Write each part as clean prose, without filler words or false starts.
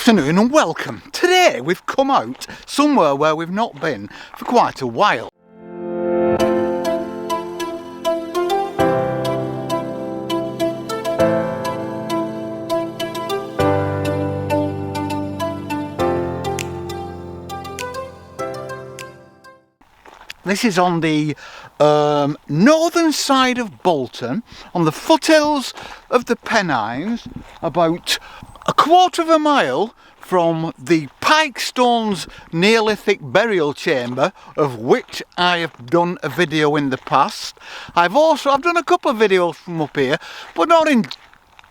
afternoon and welcome. Today we've come out somewhere where we've not been for quite a while. This is on the northern side of Bolton, on the foothills of the Pennines, about a quarter of a mile from the Pikestones Neolithic burial chamber, of which I have done a video in the past. I've done a couple of videos from up here, but not in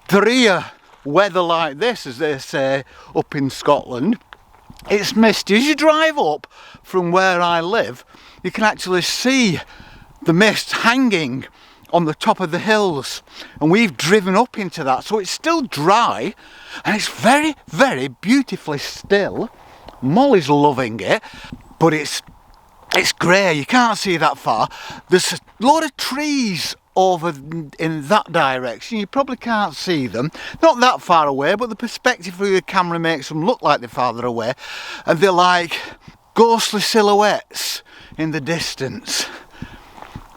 drear weather like this, as they say up in Scotland. It's misty. As you drive up from where I live, you can actually see the mist hanging on the top of the hills, and we've driven up into that, so it's still dry and it's very, very beautifully still. Molly's loving it, but it's grey, you can't see that far. There's a lot of trees over in that direction, you probably can't see them, not that far away, but the perspective through the camera makes them look like they're farther away, and they're like ghostly silhouettes in the distance.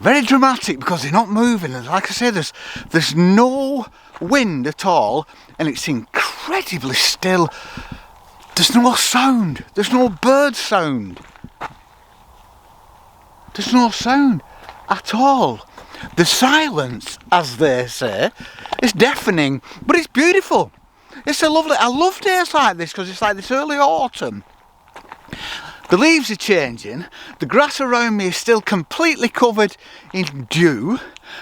Very dramatic because they're not moving, and like I say, there's no wind at all, and it's incredibly still. There's no sound, there's no bird sound, there's no sound at all. The silence, as they say, is deafening, but it's beautiful. I love days like this because it's like this early autumn. The leaves are changing, the grass around me is still completely covered in dew.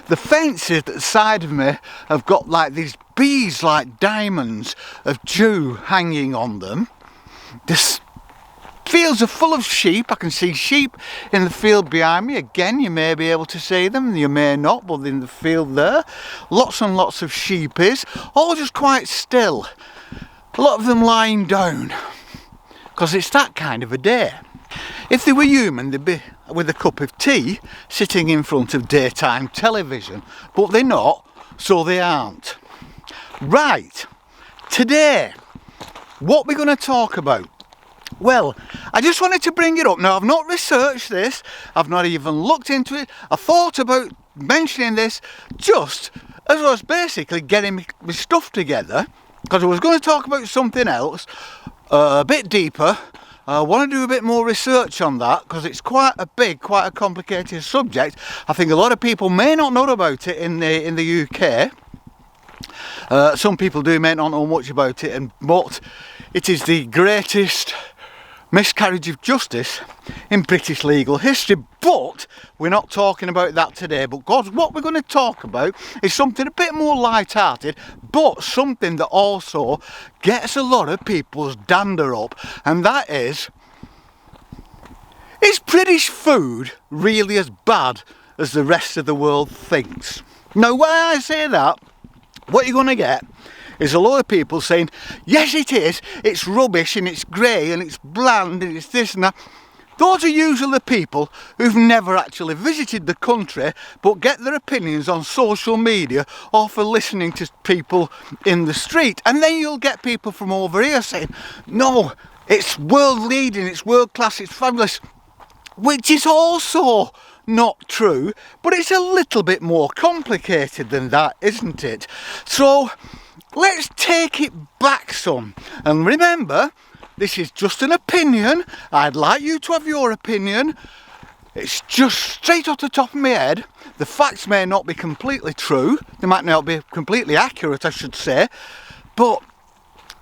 The fences at the side of me have got like these beads, like diamonds of dew hanging on them. The fields are full of sheep. I can see sheep in the field behind me. Again, you may be able to see them, you may not, but in the field there, lots and lots of sheepies, all just quite still. A lot of them lying down, because it's that kind of a day. If they were human, they'd be with a cup of tea sitting in front of daytime television, but they're not, so they aren't. Right, today, what we're going to talk about? Well, I just wanted to bring it up. Now, I've not researched this, I've not even looked into it. I thought about mentioning this just as I was basically getting my stuff together, because I was going to talk about something else a bit deeper. I want to do a bit more research on that because it's quite a complicated subject. I think a lot of people may not know about it in the UK. Some people may not know much about it, but it is the greatest miscarriage of justice in British legal history. But we're not talking about that today. But God, what we're going to talk about is something a bit more light-hearted, but something that also gets a lot of people's dander up, and that is British food really as bad as the rest of the world thinks? Now, why I say that, what you're going to get is a lot of people saying, yes it is, it's rubbish and it's grey and it's bland and it's this and that. Those are usually the people who've never actually visited the country but get their opinions on social media or for listening to people in the street. And then you'll get people from over here saying, no, it's world leading, it's world class, it's fabulous, which is also not true, but it's a little bit more complicated than that, isn't it? So let's take it back some, and remember, this is just an opinion. I'd like you to have your opinion. It's just straight off the top of my head. The facts may not be completely true, they might not be completely accurate, I should say, but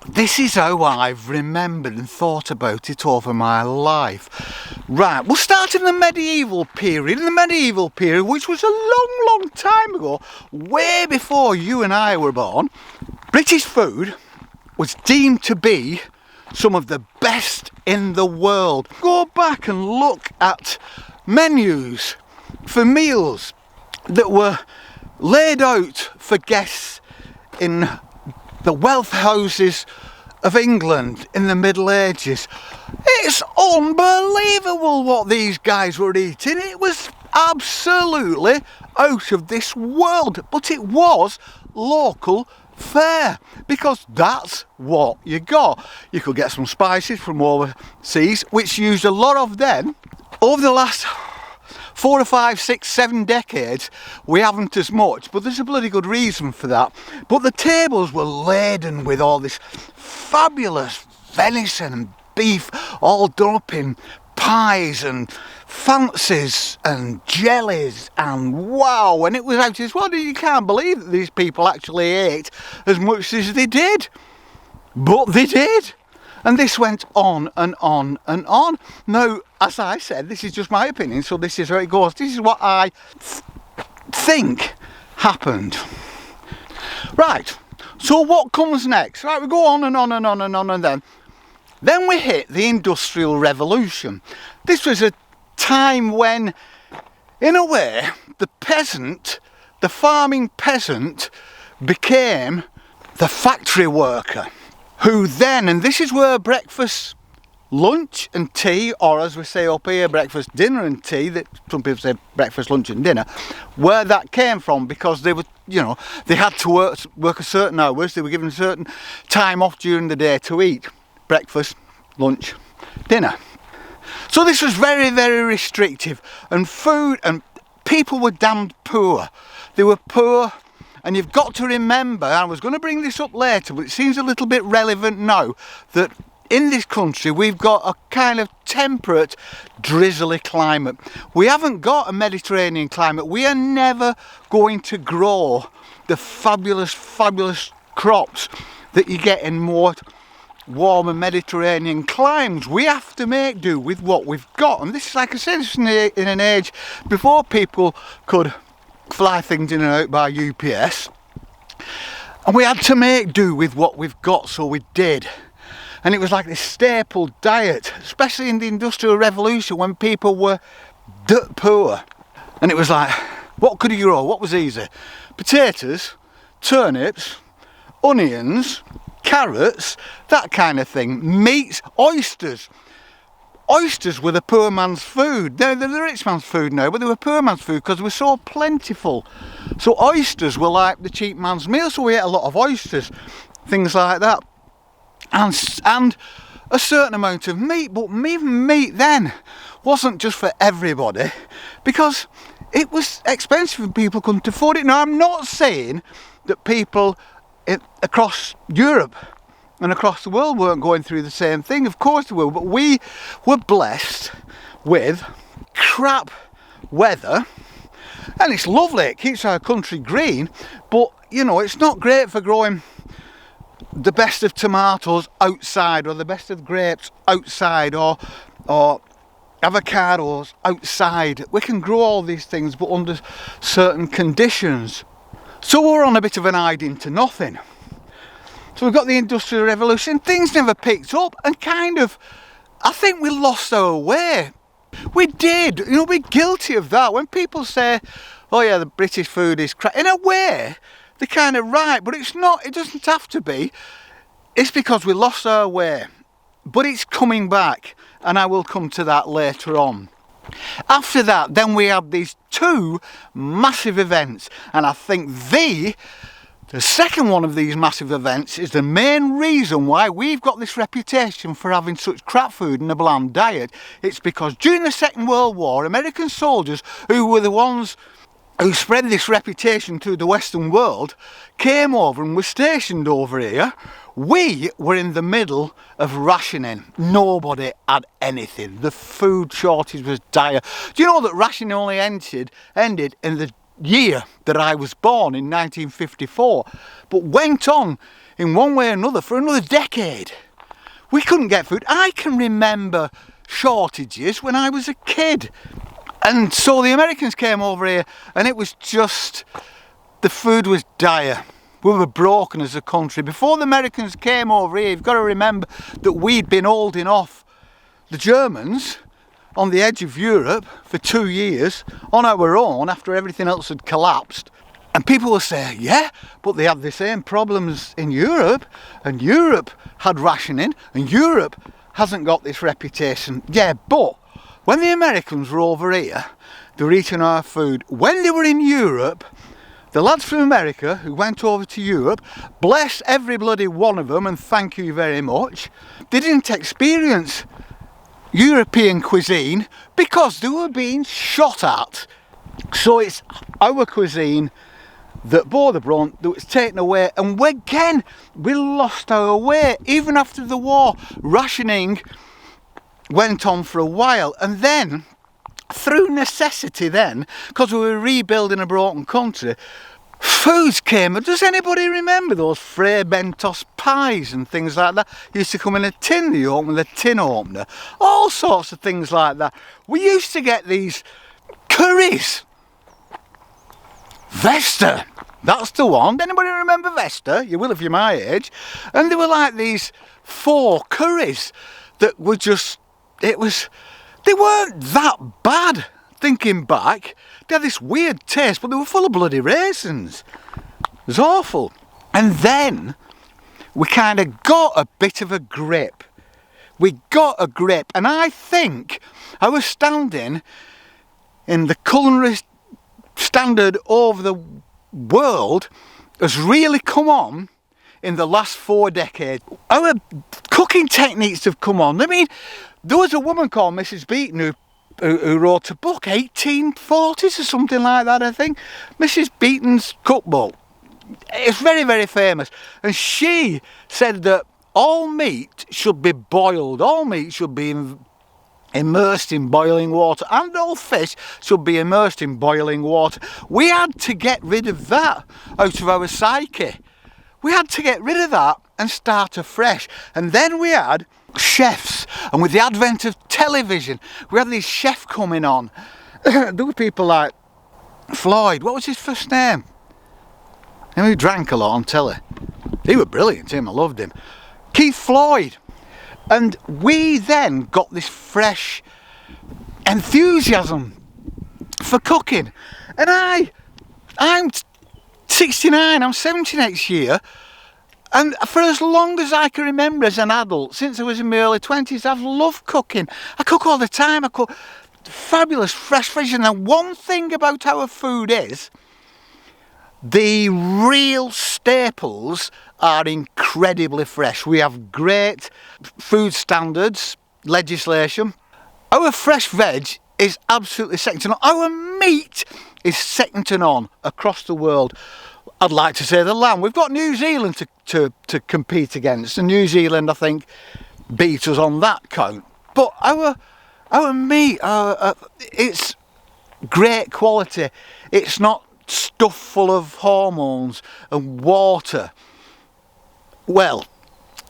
this is how I've remembered and thought about it over my life. Right, we'll start in the medieval period. In the medieval period, which was a long, long time ago, way before you and I were born, British food was deemed to be some of the best in the world. Go back and look at menus for meals that were laid out for guests in the wealth houses of England in the Middle Ages. It's unbelievable what these guys were eating. It was absolutely out of this world, but it was local fair, because that's what you got. You could get some spices from overseas, which used a lot of them. Over the last 4 or 5, 6, 7 decades, we haven't as much, but there's a bloody good reason for that. But the tables were laden with all this fabulous venison and beef, all done up in pies and fancies and jellies, and wow, and it was actually, well, you can't believe that these people actually ate as much as they did, but they did. And this went on and on and on. Now, as I said, this is just my opinion, so this is how it goes. This is what I think happened. Right, so what comes next? Right, we go on and on and on and on, and then we hit the Industrial Revolution. This was a time when, in a way, the peasant, the farming peasant, became the factory worker, who then, and this is where breakfast, lunch and tea, or as we say up here, breakfast, dinner and tea, that some people say breakfast, lunch and dinner, where that came from, because they were, you know, they had to work a certain hours, they were given a certain time off during the day to eat breakfast, lunch, dinner. So this was very, very restrictive, and food, and people were damned poor. They were poor. And you've got to remember, I was going to bring this up later, but it seems a little bit relevant now, that in this country we've got a kind of temperate, drizzly climate. We haven't got a Mediterranean climate. We are never going to grow the fabulous, fabulous crops that you get in more warmer Mediterranean climes. We have to make do with what we've got. And this is, like I said, this is in an age before people could fly things in and out by UPS, and we had to make do with what we've got, so we did. And it was like this staple diet, especially in the Industrial Revolution, when people were dirt poor. And it was like, what could you grow? What was easy? Potatoes, turnips, onions, carrots, that kind of thing. Meats, oysters. Oysters were the poor man's food. They're the rich man's food now, but they were poor man's food because they were so plentiful. So oysters were like the cheap man's meal, so we ate a lot of oysters, things like that. And a certain amount of meat, but even meat then wasn't just for everybody, because it was expensive and people couldn't afford it. Now, I'm not saying that people across Europe and across the world weren't going through the same thing. Of course they were, but we were blessed with crap weather, and it's lovely, it keeps our country green, but you know, it's not great for growing the best of tomatoes outside, or the best of grapes outside, or avocados outside. We can grow all these things, but under certain conditions. So we're on a bit of an hiding to nothing. So we've got the Industrial Revolution, things never picked up, and kind of, I think we lost our way. We did, you know, we're guilty of that. When people say, oh yeah, the British food is crap, in a way, they're kind of right, but it's not, it doesn't have to be. It's because we lost our way. But it's coming back, and I will come to that later on. After that, then we have these two massive events, and I think the second one of these massive events is the main reason why we've got this reputation for having such crap food and a bland diet. It's because during the Second World War, American soldiers, who were the ones who spread this reputation to the Western world, came over and were stationed over here. We were in the middle of rationing. Nobody had anything. The food shortage was dire. Do you know that rationing only ended in the year that I was born, in 1954, but went on in one way or another for another decade? We couldn't get food. I can remember shortages when I was a kid. And so the Americans came over here, and it was just, the food was dire. We were broken as a country. Before the Americans came over here, you've got to remember that we'd been holding off the Germans on the edge of Europe for 2 years on our own after everything else had collapsed. And people will say, yeah, but they had the same problems in Europe, and Europe had rationing, and Europe hasn't got this reputation. Yeah, but when the Americans were over here, they were eating our food. When they were in Europe, The lads from America who went over to Europe, bless every bloody one of them and thank you very much, they didn't experience European cuisine because they were being shot at. So it's our cuisine that bore the brunt, that was taken away, and we lost our way. Even after the war, rationing went on for a while, and then through necessity then, because we were rebuilding a broken country, foods came. Does anybody remember those Frey Bentos pies and things like that? Used to come in a tin, you open with a tin opener, all sorts of things like that. We used to get these curries. Vesta, that's the one. Anybody remember Vesta? You will if you're my age. And they were like these 4 curries that were just, they weren't that bad, thinking back. They had this weird taste, but they were full of bloody raisins. It was awful. And then we kind of got a bit of a grip. And I think I was standing in the culinary standard over the world has really come on in the last 4 decades. Our cooking techniques have come on. I mean, there was a woman called Mrs. Beaton who wrote a book, 1840s or something like that, I think. Mrs. Beaton's cookbook. It's very, very famous. And she said that all meat should be boiled. All meat should be immersed in boiling water, and all fish should be immersed in boiling water. We had to get rid of that out of our psyche. We had to get rid of that and start afresh. And then we had chefs, and with the advent of television, we had these chefs coming on. There were people like Floyd, what was his first name? He drank a lot on telly. He was brilliant, him, I loved him. Keith Floyd. And we then got this fresh enthusiasm for cooking. And I'm 69, I'm 70 next year. And for as long as I can remember as an adult, since I was in my early 20s, I've loved cooking. I cook all the time. I cook fabulous fresh fish. And the one thing about our food is the real staples are incredibly fresh. We have great food standards, legislation. Our fresh veg is absolutely second to none. Our meat is second to none across the world. I'd like to say the lamb. We've got New Zealand to compete against, and New Zealand, I think, beat us on that count. But our meat, it's great quality. It's not stuff full of hormones and water. Well,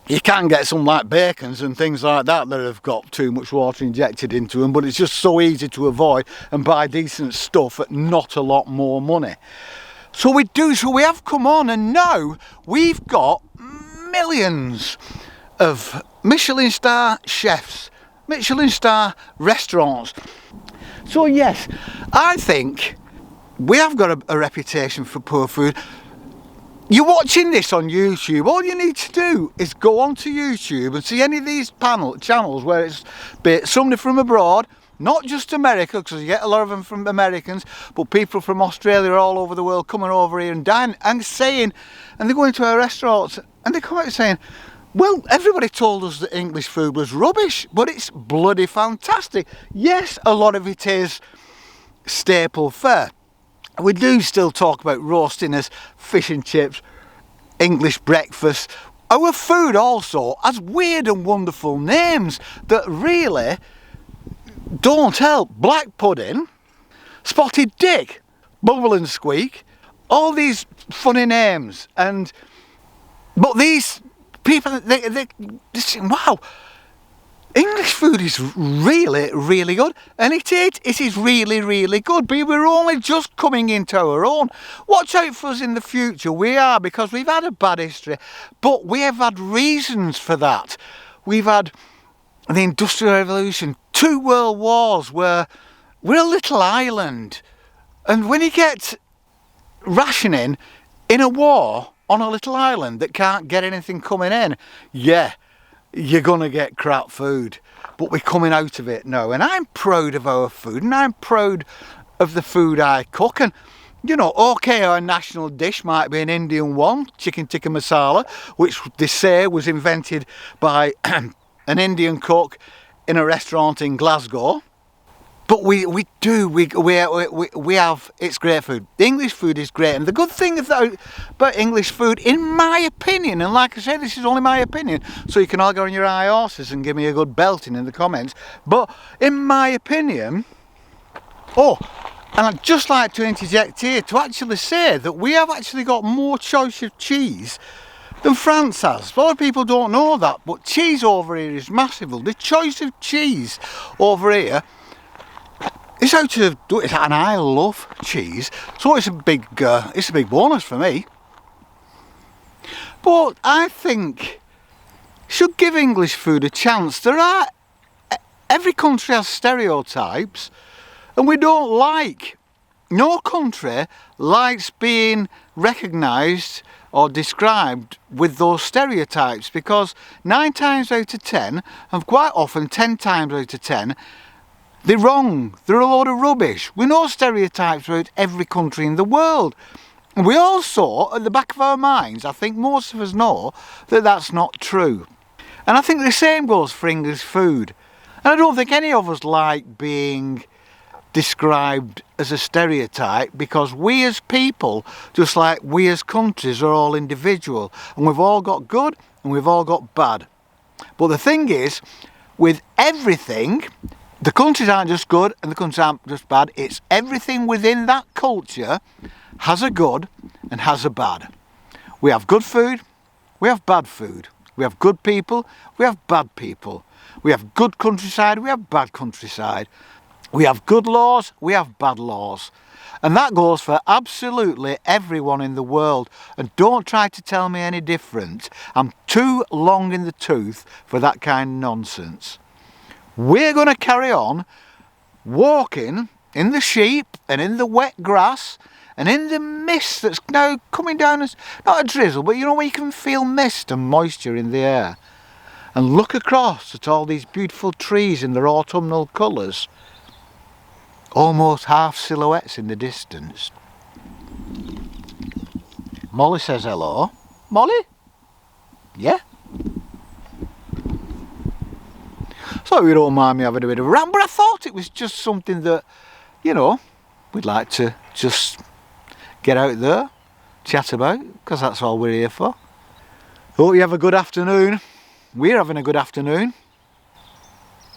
you can get some like bacons and things like that have got too much water injected into them, but it's just so easy to avoid and buy decent stuff at not a lot more money. So we have come on, and now we've got millions of Michelin star chefs, Michelin star restaurants. So yes, I think we have got a reputation for poor food. You're watching this on YouTube, all you need to do is go onto YouTube and see any of these channels where it's somebody from abroad, not just America, because you get a lot of them from Americans, but people from Australia all over the world coming over here and dining and saying, and they go into our restaurants and they come out saying, well, everybody told us that English food was rubbish, but it's bloody fantastic. Yes, a lot of it is staple fare. We do still talk about roast dinners, fish and chips, English breakfast. Our food also has weird and wonderful names that really don't help. Black pudding, spotted dick, bubble and squeak, all these funny names. But these people, they say, wow, English food is really, really good, and it is really, really good, but we're only just coming into our own. Watch out for us in the future, we are, because we've had a bad history, but we have had reasons for that. We've had the Industrial Revolution, 2 world wars, where we're a little island, and when you get rationing in a war on a little island that can't get anything coming in, yeah, you're gonna get crap food, but we're coming out of it now, and I'm proud of our food, and I'm proud of the food I cook. And You know, okay, our national dish might be an Indian one, chicken tikka masala, which they say was invented by an Indian cook in a restaurant in Glasgow. But we have, it's great food. The English food is great, and the good thing about English food, in my opinion, and like I said, this is only my opinion, so you can all go on your high horses and give me a good belting in the comments, but in my opinion, and I'd just like to interject here to actually say that we have actually got more choice of cheese than France has. A lot of people don't know that, but cheese over here is massive. The choice of cheese over here is out of, and I love cheese, so it's a big bonus for me. But I think should give English food a chance. Every country has stereotypes, and no country likes being recognised or described with those stereotypes, because 9 times out of 10, and quite often 10 times out of 10, they're wrong. They're a load of rubbish. We know stereotypes about every country in the world. And we also, at the back of our minds, I think most of us know that that's not true. And I think the same goes for English food. And I don't think any of us like being described as a stereotype, because we as people, just like we as countries, are all individual, and we've all got good and we've all got bad. But the thing is, with everything, the countries aren't just good and the countries aren't just bad. It's everything within that culture has a good and has a bad. We have good food, we have bad food. We have good people, we have bad people. We have good countryside, we have bad countryside. We have good laws, we have bad laws. And that goes for absolutely everyone in the world. And don't try to tell me any different. I'm too long in the tooth for that kind of nonsense. We're going to carry on walking in the sheep and in the wet grass and in the mist that's now coming down as, not a drizzle, but you know where you can feel mist and moisture in the air. And look across at all these beautiful trees in their autumnal colours. Almost half silhouettes in the distance. Molly says hello. Molly? Yeah? So you don't mind me having a bit of a rant, but I thought it was just something that, you know, we'd like to just get out there, chat about, because that's all we're here for. Hope you have a good afternoon. We're having a good afternoon.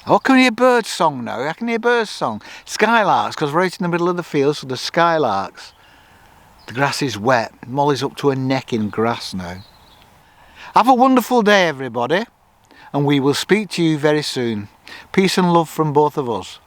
Oh, I can hear bird song now. I can hear bird song. Skylarks, because we're right in the middle of the field, so there's skylarks. The grass is wet. Molly's up to her neck in grass now. Have a wonderful day, everybody, and we will speak to you very soon. Peace and love from both of us.